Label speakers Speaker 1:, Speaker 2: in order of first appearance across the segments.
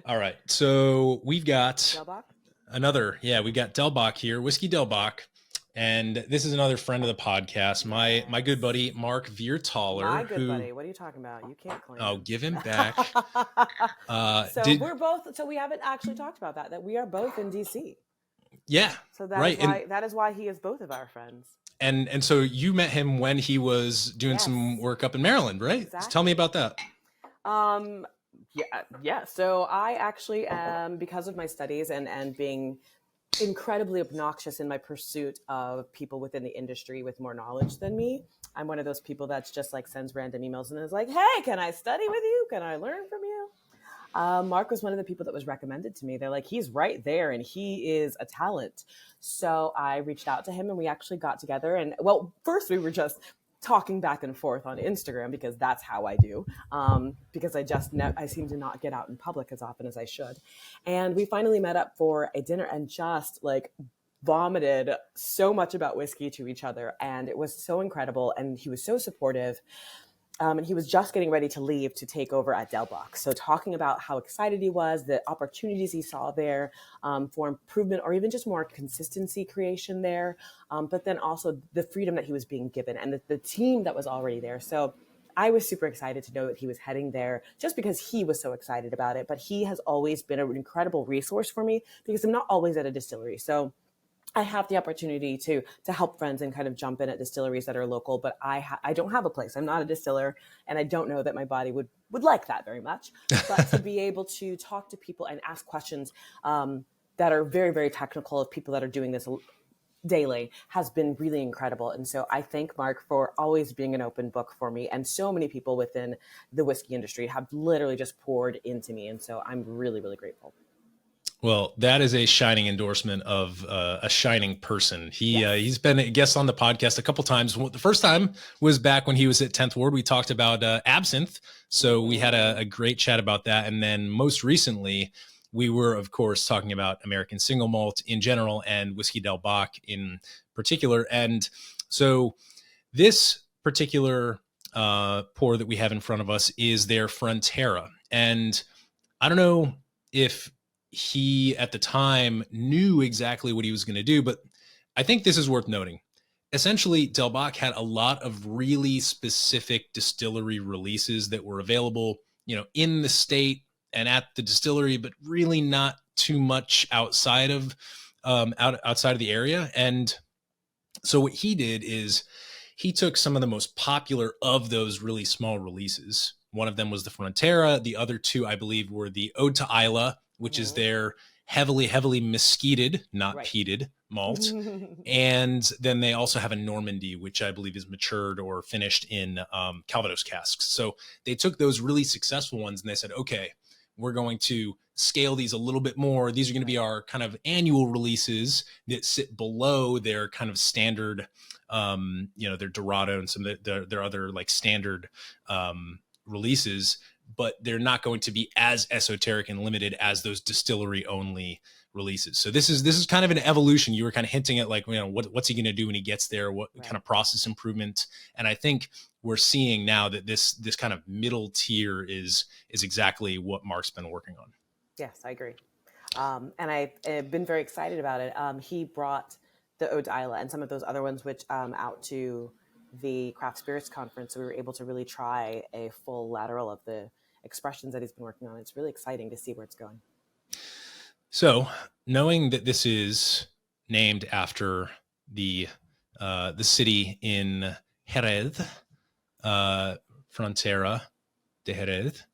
Speaker 1: All right. So we've got
Speaker 2: Del Bac?
Speaker 1: we got Del Bac here, Whiskey Del Bac. And this is another friend of the podcast, my good
Speaker 2: Yes.
Speaker 1: buddy, Mark
Speaker 2: My
Speaker 1: Viertaler,
Speaker 2: good
Speaker 1: who,
Speaker 2: buddy. What are you talking about? You can't claim
Speaker 1: oh,
Speaker 2: him.
Speaker 1: give him back.
Speaker 2: So
Speaker 1: Did,
Speaker 2: we're both. So we haven't actually talked about that. That we are both in DC.
Speaker 1: yeah,
Speaker 2: So
Speaker 1: right.
Speaker 2: that is why he is both of our friends.
Speaker 1: And so you met him when he was doing
Speaker 2: Yes,
Speaker 1: some work up in Maryland, right? So tell me
Speaker 2: exactly.
Speaker 1: about that.
Speaker 2: Um, yeah. So I actually am, because of my studies and being incredibly obnoxious in my pursuit of people within the industry with more knowledge than me. I'm one of those people that's just like sends random emails and is like, "Hey, can I study with you? Can I learn from you?" Mark was one of the people that was recommended to me. They're like, he's right there and he is a talent. So I reached out to him and we actually got together. And well, first we were just talking back and forth on Instagram because that's how I do. Because I seem to not get out in public as often as I should. And we finally met up for a dinner and just like vomited so much about whiskey to each other. And it was so incredible. And he was so supportive. And he was just getting ready to leave to take over at Del Bac. So talking about how excited he was, the opportunities he saw there for improvement or even just more consistency creation there, but then also the freedom that he was being given and the team that was already there. So I was super excited to know that he was heading there just because he was so excited about it. But he has always been an incredible resource for me because I'm not always at a distillery. So I have the opportunity to help friends and kind of jump in at distilleries that are local, but I don't have a place. I'm not a distiller, and I don't know that my body would like that very much. But to be able to talk to people and ask questions that are very, very technical of people that are doing this daily has been really incredible. And so I thank Mark for always being an open book for me. And so many people within the whiskey industry have literally just poured into me. And so I'm really, really grateful.
Speaker 1: Well, that is a shining endorsement of a shining person.
Speaker 2: Yes.
Speaker 1: He's been a guest on the podcast a couple times. The first time was back when he was at 10th Ward. We talked about absinthe, so we had a great chat about that. And then most recently, we were, of course, talking about American Single Malt in general and Whiskey Del Bac in particular. And so this particular pour that we have in front of us is their Frontera, and I don't know if he at the time knew exactly what he was going to do, but I think this is worth noting. Essentially, Del Bac had a lot of really specific distillery releases that were available, in the state and at the distillery, but really not too much outside of outside of the area. And so what he did is he took some of the most popular of those really small releases. One of them was the Frontera. The other two, I believe, were the Ode to Isla, which is their heavily, heavily mesquited, not peated malt. And then they also have a Normandy, which I believe is matured or finished in Calvados casks. So they took those really successful ones and they said, okay, we're going to scale these a little bit more. These are going to be our kind of annual releases that sit below their kind of standard, their Dorado and some of their other like standard releases, but they're not going to be as esoteric and limited as those distillery only releases. So this is kind of an evolution. You were kind of hinting at like, what's he going to do when he gets there? What kind of process improvement? And I think we're seeing now that this kind of middle tier is exactly what Mark's been working on.
Speaker 2: Yes, I agree. And I've been very excited about it. He brought the Ode to Isla and some of those other ones, which out to the Craft Spirits Conference. So we were able to really try a full lateral of the expressions that he's been working on. It's really exciting to see where it's going.
Speaker 1: So knowing that this is named after the city in Jerez, Frontera de Jerez,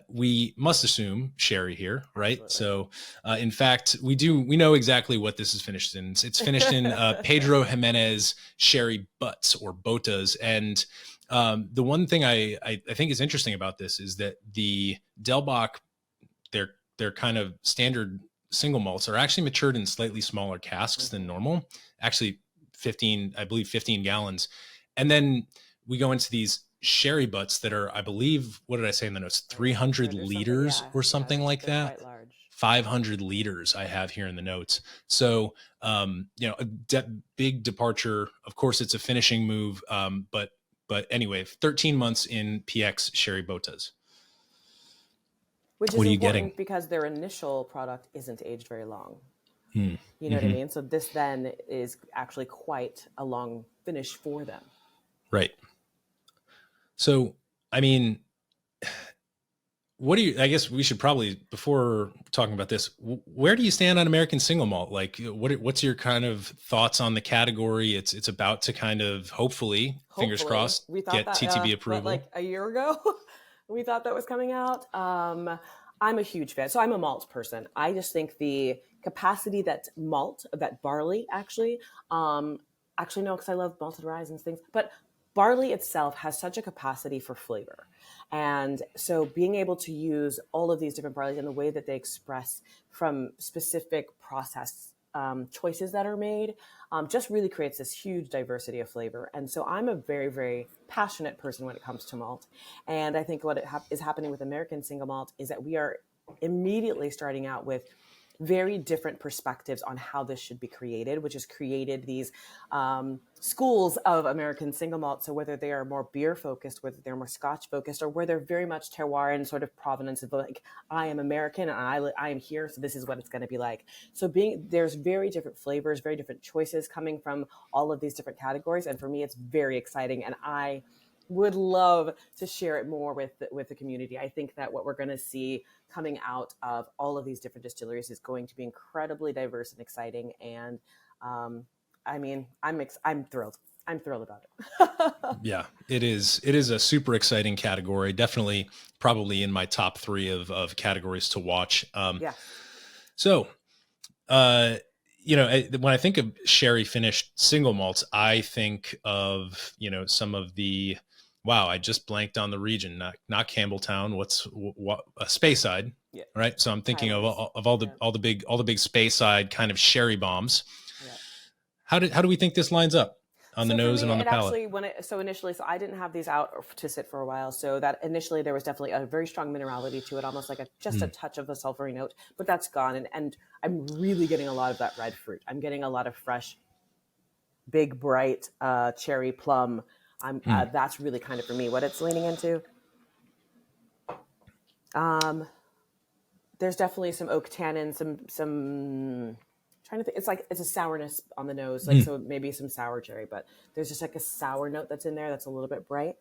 Speaker 1: we must assume sherry here, right? Absolutely. So, in fact, we know exactly what this is finished in. It's finished in Pedro Ximénez sherry butts or botas. And the one thing I think is interesting about this is that the Del Bac, their kind of standard single malts are actually matured in slightly smaller casks than normal, actually 15 gallons. And then we go into these sherry butts that are, I believe, what did I say in the notes? 300 liters or something like that. Quite large. 500 liters I have here in the notes. So, a big departure. Of course, it's a finishing move. But anyway, 13 months in PX sherry botas.
Speaker 2: Which is
Speaker 1: What are you
Speaker 2: important
Speaker 1: getting?
Speaker 2: because their initial product isn't aged very long.
Speaker 1: Hmm.
Speaker 2: You know what I mean? So this then is actually quite a long finish for them.
Speaker 1: Right. So, I mean, what do you, I guess we should probably, before talking about this, where do you stand on American Single Malt? Like what's your kind of thoughts on the category? It's about to kind of, hopefully, fingers
Speaker 2: Hopefully,
Speaker 1: crossed,
Speaker 2: we thought
Speaker 1: get
Speaker 2: that,
Speaker 1: TTB
Speaker 2: what,
Speaker 1: approval.
Speaker 2: like a year ago, we thought that was coming out. I'm a huge fan. So I'm a malt person. I just think the capacity that malt, that barley actually no, because I love malted rye and things, but barley itself has such a capacity for flavor. And so being able to use all of these different barleys and the way that they express from specific process choices that are made just really creates this huge diversity of flavor. And so I'm a very, very passionate person when it comes to malt. And I think what is happening with American Single Malt is that we are immediately starting out with very different perspectives on how this should be created, which has created these schools of American single malt. So whether they are more beer focused, whether they're more Scotch focused, or where they're very much terroir and sort of provenance of like, I am American and I am here, so this is what it's going to be like. So there's very different flavors, very different choices coming from all of these different categories. And for me, it's very exciting. And I would love to share it more with the community. I think that what we're going to see coming out of all of these different distilleries is going to be incredibly diverse and exciting. And I mean, I'm thrilled. I'm thrilled about it.
Speaker 1: Yeah, it is. It is a super exciting category. Definitely, probably in my top 3 of categories to watch.
Speaker 2: Yeah.
Speaker 1: So, when I think of sherry finished single malts, I think of, some of the, wow, I just blanked on the region, not Campbelltown. What Speyside,
Speaker 2: Yeah.
Speaker 1: right? So I'm thinking of
Speaker 2: Highlands.
Speaker 1: all the big Speyside kind of sherry bombs.
Speaker 2: Yeah.
Speaker 1: How do we think this lines up on the
Speaker 2: So for
Speaker 1: nose
Speaker 2: me,
Speaker 1: and on the
Speaker 2: it
Speaker 1: palate?
Speaker 2: actually, initially, so I didn't have these out to sit for a while. So that initially there was definitely a very strong minerality to it, almost like just a touch of a sulfury note, but that's gone. And I'm really getting a lot of that red fruit. I'm getting a lot of fresh, big, bright cherry plum. That's really kind of for me what it's leaning into. There's definitely some oak tannin, some trying to think. It's like it's a sourness on the nose, like so maybe some sour cherry, but there's just like a sour note that's in there that's a little bit bright.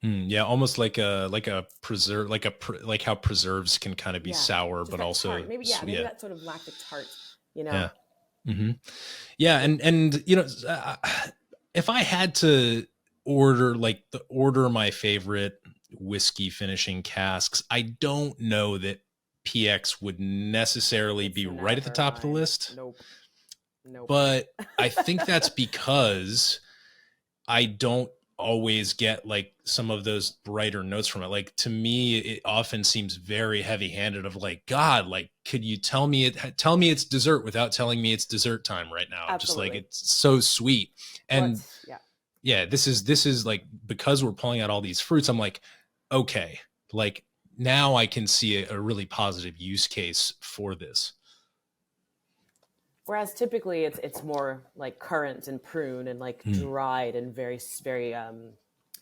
Speaker 1: Yeah, almost like a preserve, like how preserves can kind of be sour,
Speaker 2: Just
Speaker 1: but
Speaker 2: that
Speaker 1: also
Speaker 2: tart. Maybe that sort of lactic tart.
Speaker 1: Yeah. Yeah, and if I had to order my favorite whiskey finishing casks, I don't know that PX would necessarily
Speaker 2: It's
Speaker 1: be right at the top of the
Speaker 2: mine.
Speaker 1: list.
Speaker 2: Nope.
Speaker 1: But I think that's because I don't always get like some of those brighter notes from it. Like to me, it often seems very heavy handed of like, God, like, could you tell me it's dessert without telling me it's dessert time right now? Just like,
Speaker 2: Absolutely.
Speaker 1: it's so sweet. And
Speaker 2: Yeah.
Speaker 1: this is like, because we're pulling out all these fruits, I'm like, okay, like now I can see a really positive use case for this.
Speaker 2: Whereas typically it's more like currant and prune and like dried and very, very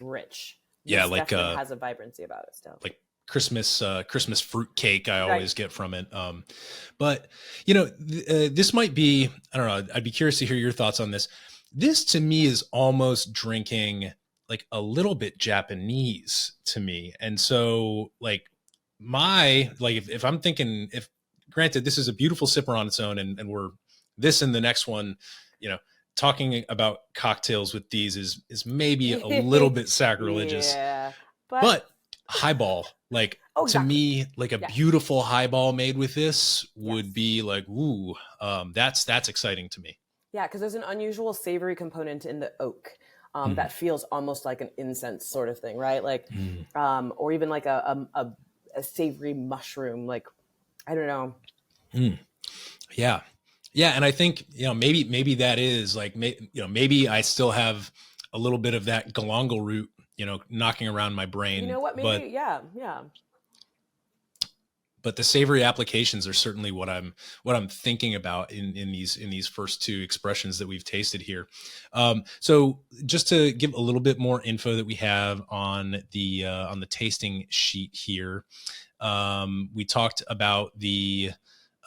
Speaker 2: rich.
Speaker 1: Yeah,
Speaker 2: This
Speaker 1: like
Speaker 2: definitely has a vibrancy about it still.
Speaker 1: like Christmas fruit cake I always get from it. But this might be, I don't know, I'd be curious to hear your thoughts on this. This to me is almost drinking like a little bit Japanese to me. And so like if I'm thinking, if granted, this is a beautiful sipper on its own and we're this and the next one, talking about cocktails with these is maybe a little bit sacrilegious.
Speaker 2: Yeah.
Speaker 1: But highball, like to me, like a beautiful highball made with this would be like, ooh, that's exciting to me.
Speaker 2: Yeah, because there's an unusual savory component in the oak that feels almost like an incense sort of thing, right? Like, or even like a savory mushroom, like, I don't know.
Speaker 1: Yeah. Yeah. And I think, maybe that is like, maybe I still have a little bit of that galangal root, knocking around my brain.
Speaker 2: You know what? Maybe, yeah.
Speaker 1: But the savory applications are certainly what I'm thinking about in these first 2 expressions that we've tasted here. So just to give a little bit more info that we have on the tasting sheet here. We talked about the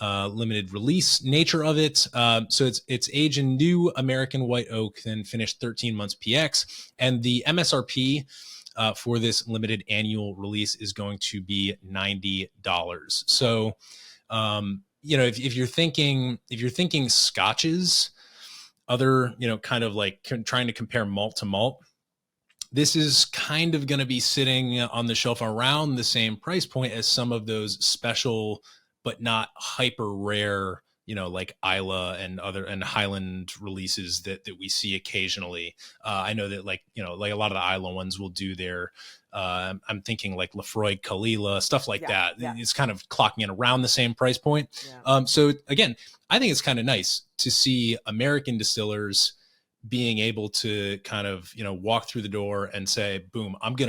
Speaker 1: limited release nature of it. So it's aged in new American white oak, then finished 13 months PX, and the MSRP for this limited annual release is going to be $90. So, if you're thinking scotches, other, kind of like trying to compare malt to malt, this is kind of going to be sitting on the shelf around the same price point as some of those special but not hyper rare, like Isla and Highland releases that we see occasionally. I know that like a lot of the Isla ones will do their, I'm thinking like Lefroy Kalila, stuff like that. Yeah. It's kind of clocking in around the same price point. Yeah. So again, I think it's kind of nice to see American distillers being able to kind of, walk through the door and say, boom, we're going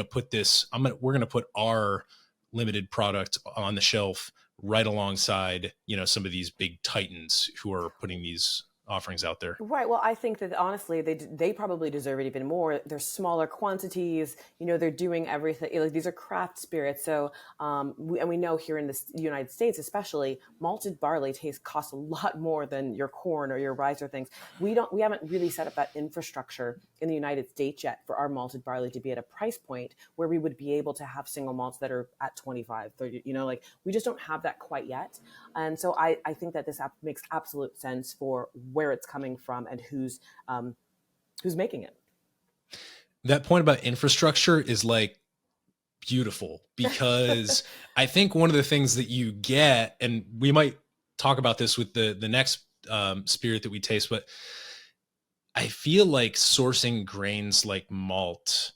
Speaker 1: to put our limited product on the shelf right alongside, some of these big titans who are putting these offerings out there.
Speaker 2: Right. Well, I think that honestly, they probably deserve it even more. They're smaller quantities. They're doing everything. Like, these are craft spirits. So, we know here in the United States, especially, malted barley costs a lot more than your corn or your rice or things. We haven't really set up that infrastructure in the United States yet for our malted barley to be at a price point where we would be able to have single malts that are at 25, 30, like we just don't have that quite yet. And so I think that this makes absolute sense for where it's coming from and who's making it.
Speaker 1: That point about infrastructure is like beautiful, because I think one of the things that you get, and we might talk about this with the next spirit that we taste, but I feel like sourcing grains like malt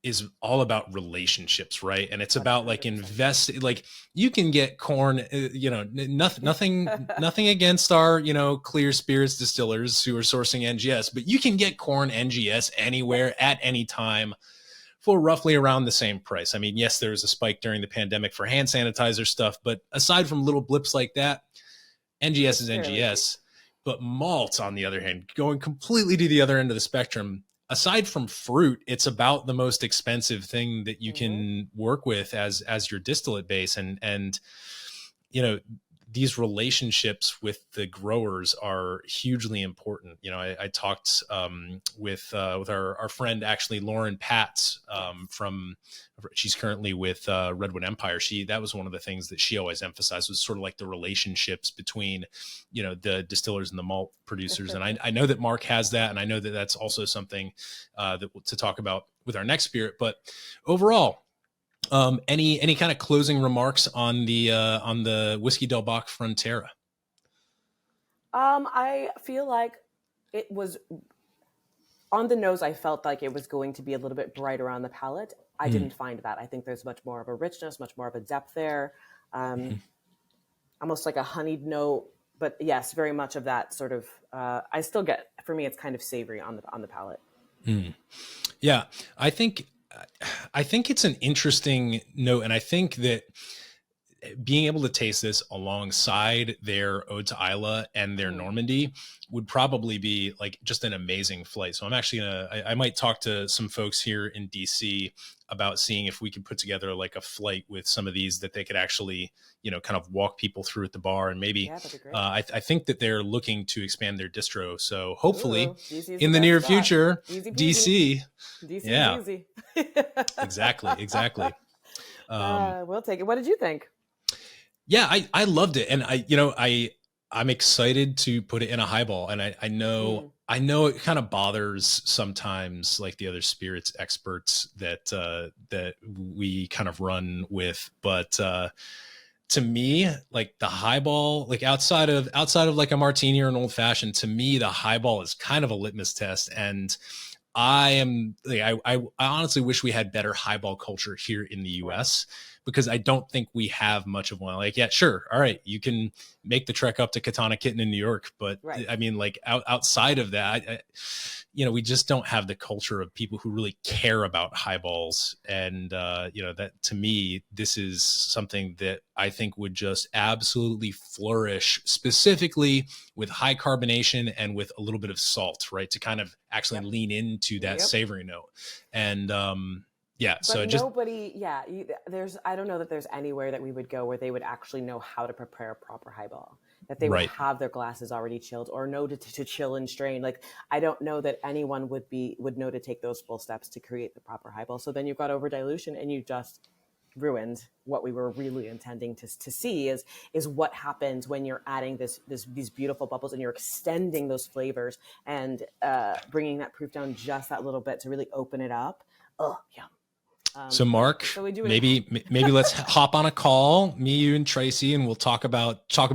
Speaker 1: is all about relationships, right? And it's about like like you can get corn, nothing against our, clear spirits distillers who are sourcing NGS, but you can get corn NGS anywhere at any time for roughly around the same price. I mean, yes, there was a spike during the pandemic for hand sanitizer stuff, but aside from little blips like that, NGS is NGS. But malt, on the other hand, going completely to the other end of the spectrum, aside from fruit, it's about the most expensive thing that you can work with as your distillate base. And these relationships with the growers are hugely important. I talked with our friend, actually, Lauren Patz, she's currently with Redwood Empire. That was one of the things that she always emphasized, was sort of like the relationships between, the distillers and the malt producers. And I know that Mark has that, and I know that that's also something to talk about with our next spirit. But overall, any kind of closing remarks on the Whiskey Del Bac Frontera?
Speaker 2: I feel like it was on the nose. I felt like it was going to be a little bit brighter on the palate. I didn't find that. I think there's much more of a richness, much more of a depth there. Almost like a honeyed note, but yes, very much of that sort of, I still get, for me, it's kind of savory on the palate.
Speaker 1: Yeah. I think it's an interesting note, and I think that being able to taste this alongside their Ode to Isla and their Normandy would probably be like just an amazing flight. So I'm actually I might talk to some folks here in DC about seeing if we could put together like a flight with some of these that they could actually, kind of walk people through at the bar. And maybe I think that they're looking to expand their distro. So hopefully in the near future, DC. Yeah, easy. Exactly.
Speaker 2: We'll take it. What did you think?
Speaker 1: Yeah, I loved it. And I'm excited to put it in a highball. And I know it kind of bothers sometimes like the other spirits experts that we kind of run with. But to me, like the highball, like outside of like a martini or an old fashioned, to me, the highball is kind of a litmus test. And I honestly wish we had better highball culture here in the US, because I don't think we have much of one. Like, yeah, sure. All right. You can make the trek up to Katana Kitten in New York. But I mean, like outside of that, we just don't have the culture of people who really care about highballs. And, that to me, this is something that I think would just absolutely flourish, specifically with high carbonation and with a little bit of salt, right? To kind of actually lean into that savory note. And, Yeah.
Speaker 2: But
Speaker 1: So just
Speaker 2: nobody, yeah, I don't know that there's anywhere that we would go where they would actually know how to prepare a proper highball, that they would
Speaker 1: right.
Speaker 2: have their glasses already chilled or know to chill and strain. Like, I don't know that anyone would know to take those full steps to create the proper highball. So then you've got over dilution and you just ruined what we were really intending to see is what happens when you're adding these beautiful bubbles and you're extending those flavors and bringing that proof down just that little bit to really open it up. Oh, yum.
Speaker 1: So Mark,
Speaker 2: so we do
Speaker 1: maybe let's hop on a call, me, you, and Tracie, and we'll talk about how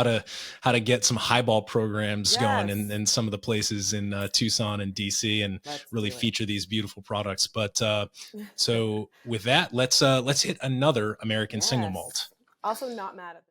Speaker 1: to get some highball programs going in some of the places in Tucson and DC, and really feature these beautiful products. But so with that, let's hit another American Single Malt.
Speaker 2: Also, not mad at